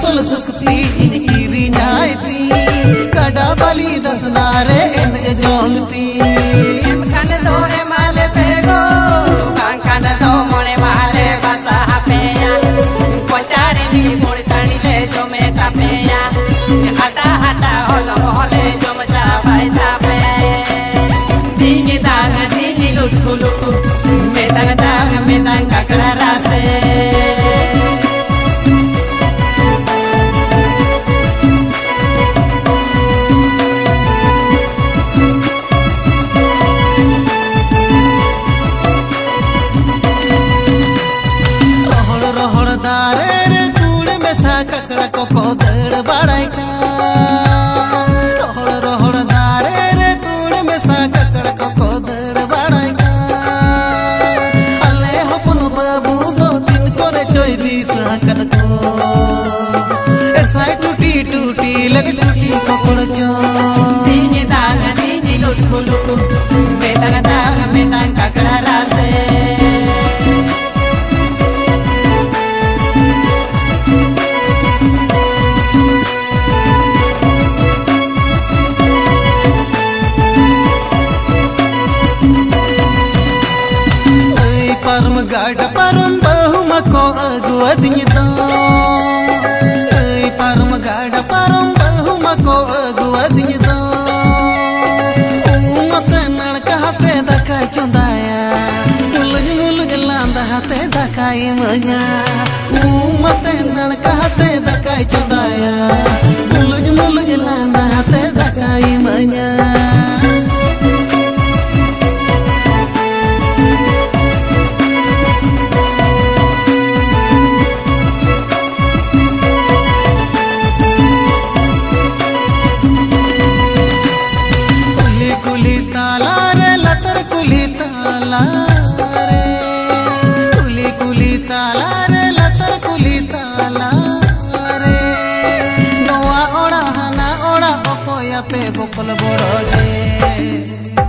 बोतल सुखती इनकी नायती कड़ा बली दसनारे इन जोंगती खाने दो है माले पेगो खाने दो मोने माले बसा पेया कोचारे मिली मोड़ी साड़ी ले जो में तापेया हटा हटा होले जो मचा भाई तापे दीगी लुटकु लुटकु मेदांग काकड़ा रासे दारे रे तूड़ में सा ककड़ा को दड़ बड़ाई का रोहड़ दारे रे तूड़ में सा ककड़ा को दड़ बड़ाई का अल्ले हपन बाबू दो दिन कोने चोई दी साकन को ऐसा टूटी टूटी लग टूटी पकड़ जो दीगी लुटकु लुटकु मेदांग काकड़ा रासे परम गाड़ परम बहु मको अगुआ दिता परम गाड़ परम बहु मको अगुआ दिता मत नड़का हाथे दका चुंदाया मुलग लांदा हाथे दकाई मजा मत नड़का हाथे दकाई चुंदाया मुलग लांदा हाथे दकाई मजा कुली ताला रे लतर कुली ताला रे कुली ताला रे लतर कुली ताला रे नवा ओड़ा हना ओड़ा ओकोया पे बकल बड़ो गे।